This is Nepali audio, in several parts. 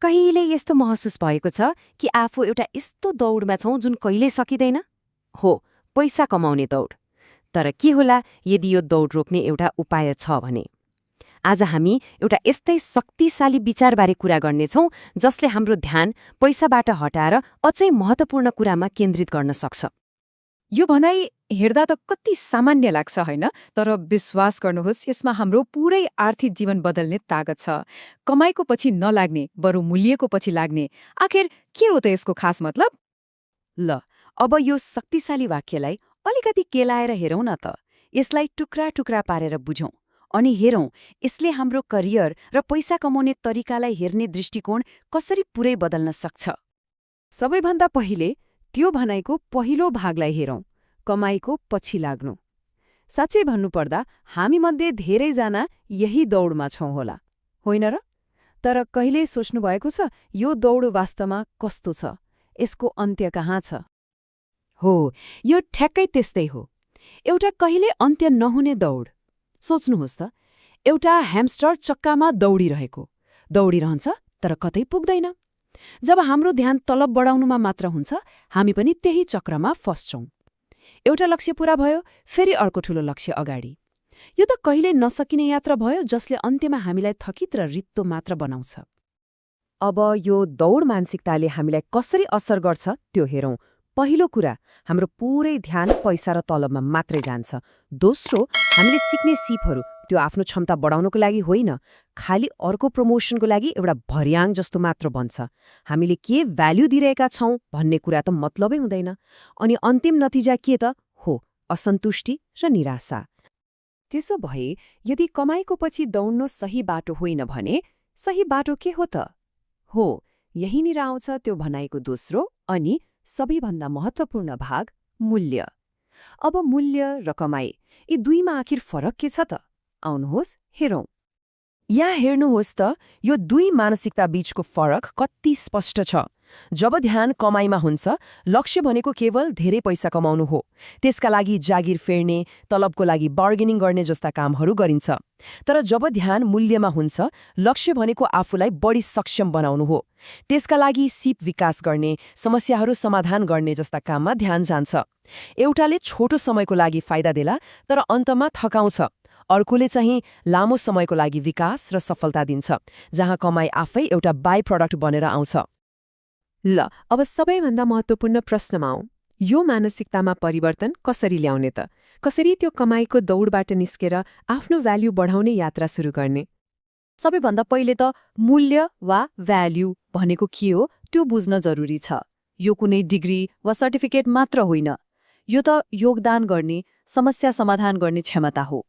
कहिले यस्तो महसुस भएको छ कि आफू एउटा यस्तो दौडमा छौं जुन कहिल्यै सकिँदैन? हो, पैसा कमाउने दौड। तर के होला यदि यो दौड रोक्ने एउटा उपाय छ भने? आज हामी एउटा यस्तै शक्तिशाली विचारबारे कुरा गर्नेछौं जसले हाम्रो ध्यान पैसाबाट हटाएर अझै महत्त्वपूर्ण कुरामा केन्द्रित गर्न सक्छ। यो भनाइ हेर्दा त कति सामान्य लाग्छ होइन, तर विश्वास गर्नुहोस् यसमा हाम्रो पूरै आर्थिक जीवन बदल्ने तागत छ। कमाइको पछि नलाग्ने बरु मूल्यको पछि लाग्ने। आखिर के हो त यसको खास मतलब? ल, अब यो शक्तिशाली वाक्यलाई अलिकति केलाएर हेरौँ न त। यसलाई टुक्रा टुक्रा पारेर बुझौँ अनि हेरौँ यसले हाम्रो करियर र पैसा कमाउने तरिकालाई हेर्ने दृष्टिकोण कसरी पुरै बदल्न सक्छ। सबैभन्दा पहिले त्यो भनाइको पहिलो भागलाई हेरौँ, कमाइको पछि लाग्नु। साँच्चै भन्नुपर्दा हामीमध्ये धेरैजना यही दौडमा छौं होला, होइन र? तर कहिल्यै सोच्नुभएको छ यो दौड वास्तवमा कस्तो छ? यसको अन्त्य कहाँ छ? हो, यो ठ्याक्कै त्यस्तै हो। एउटा कहिले अन्त्य नहुने दौड। सोच्नुहोस् त, एउटा ह्यामस्टर चक्कामा दौडिरहन्छ तर कतै पुग्दैन। जब हाम्रो ध्यान तलब बढाउनुमा मात्र हुन्छ, हामी पनि त्यही चक्रमा फस्छौं। एउटा लक्ष्य पूरा भयो, फेरि अर्को ठूलो लक्ष्य अगाडि। यो त कहिल्यै नसकिने यात्रा भयो जसले अन्त्यमा हामीलाई थकित र रित्तो मात्र बनाउँछ। अब यो दौड मानसिकताले हामीलाई कसरी असर गर्छ त्यो हेरौँ। पहिलो कुरा, हाम्रो पूरै ध्यान पैसा र तलबमा मात्रै जान्छ। दोस्रो, हामीले सिक्ने सिपहरू त्यो आफ्नो क्षमता बढाउनको लागि होइन, खालि अर्को प्रमोसनको लागि एउटा भर्याङ जस्तो मात्र बन्छ। हामीले के भ्याल्यु दिइरहेका छौं भन्ने कुरा त मतलबै हुँदैन। अनि अन्तिम नतिजा के त हो? असन्तुष्टि र निराशा। त्यसो भए यदि कमाइको पछि दौड्नु सही बाटो होइन भने सही बाटो के हो त? हो, यहीँनिर आउँछ त्यो भनाइको दोस्रो अनि सबैभन्दा महत्त्वपूर्ण भाग, मूल्य। अब मूल्य र कमाई यी दुईमा आखिर फरक के छ त? आउनुहोस् हेरौँ। यहाँ हेर्नुहोस् त, यो दुई मानसिकता बीचको फरक कति स्पष्ट छ। जब ध्यान कमाइमा हुन्छ, लक्ष्य भनेको केवल धेरै पैसा कमाउनु हो। त्यसका लागि जागिर फेर्ने, तलबको लागि बार्गेनिङ गर्ने जस्ता कामहरू गरिन्छ। तर जब ध्यान मूल्यमा हुन्छ, लक्ष्य भनेको आफूलाई बढी सक्षम बनाउनु हो। त्यसका लागि सिप विकास गर्ने, समस्याहरू समाधान गर्ने जस्ता काममा ध्यान जान्छ। एउटाले छोटो समयको लागि फाइदा देला तर अन्तमा थकाउँछ। अर्कोले चाहिँ लामो समयको लागि विकास र सफलता दिन्छ, जहाँ कमाई आफै एउटा बाई प्रडक्ट बनेर आउँछ। ल, अब सबैभन्दा महत्त्वपूर्ण प्रश्नमा आउँ। यो मानसिकतामा परिवर्तन कसरी ल्याउने त? कसरी त्यो कमाइको दौडबाट निस्केर आफ्नो भ्याल्यु बढाउने यात्रा सुरु गर्ने? सबैभन्दा पहिले त मूल्य वा भ्याल्यु भनेको के हो त्यो बुझ्न जरुरी छ। यो कुनै डिग्री वा सर्टिफिकेट मात्र होइन। यो त योगदान गर्ने, समस्या समाधान गर्ने क्षमता हो।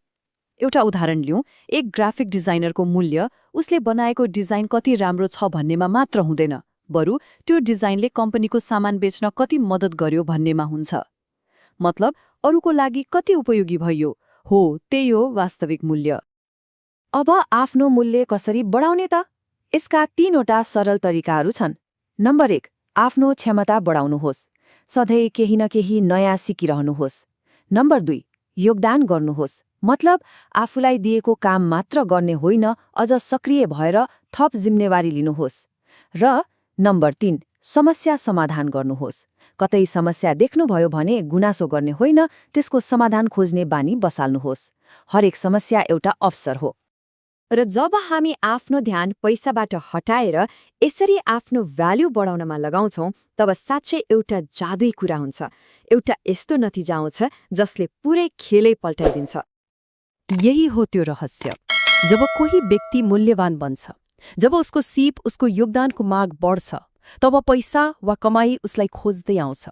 एउटा उदाहरण लिउँ, एक ग्राफिक डिजाइनरको मूल्य उसले बनाएको डिजाइन कति राम्रो छ भन्नेमा मात्र हुँदैन, बरु त्यो डिजाइनले कम्पनीको सामान बेच्न कति मद्दत गर्यो भन्नेमा हुन्छ। मतलब अरूको लागि कति उपयोगी भयो। हो, त्यही हो वास्तविक मूल्य। अब आफ्नो मूल्य कसरी बढाउने त? यसका 3वटा सरल तरिकाहरू छन्। नम्बर 1, आफ्नो क्षमता बढाउनुहोस्। सधैँ केही न केही नयाँ सिकिरहनुहोस्। नम्बर 2, योगदान गर्नुहोस्। मतलब आफूलाई दिएको काम मात्र गर्ने होइन, अझ सक्रिय भएर थप जिम्मेवारी लिनुहोस्। र नम्बर 3, समस्या समाधान गर्नुहोस्। कतै समस्या देख्नुभयो भने गुनासो गर्ने होइन, त्यसको समाधान खोज्ने बानी बसाल्नुहोस्। हरेक समस्या एउटा अवसर हो। र जब हामी आफ्नो ध्यान पैसाबाट हटाएर यसरी आफ्नो भ्याल्यु बढाउनमा लगाउँछौं, तब साँच्चै एउटा जादुई कुरा हुन्छ। एउटा यस्तो नतिजा आउँछ जसले पुरै खेलै पल्टाइदिन्छ। यही हो त्यो रहस्य। जब कोही व्यक्ति मूल्यवान बन्छ, जब उसको सिप, उसको योगदानको माग बढ्छ, तब पैसा वा कमाई उसलाई खोज्दै आउँछ।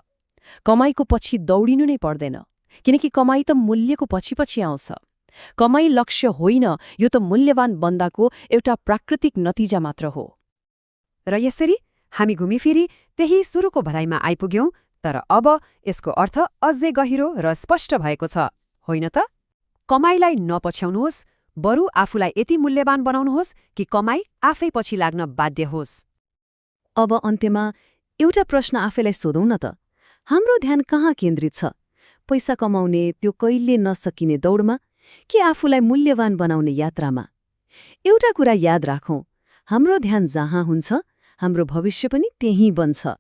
कमाईको पछि दौडिनु नै पर्दैन, किनकि कमाई त मूल्यको पछि आउँछ। कमाई लक्ष्य होइन, यो त मूल्यवान बन्दाको एउटा प्राकृतिक नतिजा मात्र हो। र यसरी हामी घुमिफिरी त्यही सुरुको भनाइमा आइपुग्यौं, तर अब यसको अर्थ अझै गहिरो र स्पष्ट भएको छ, होइन त? कमाईलाई नपछ्याउनुहोस्, बरु आफूलाई यति मूल्यवान बनाउनुहोस् कि कमाई आफै पछि लाग्न बाध्य होस्। अब अन्त्यमा एउटा प्रश्न आफैलाई सोधौं न त, हाम्रो ध्यान कहाँ केन्द्रित छ? पैसा कमाउने त्यो कहिले नसकिने दौडमा कि आफूलाई मूल्यवान बनाउने यात्रामा? एउटा कुरा याद राखौं, हाम्रो ध्यान जहाँ हुन्छ हाम्रो भविष्य पनि त्यही बन्छ।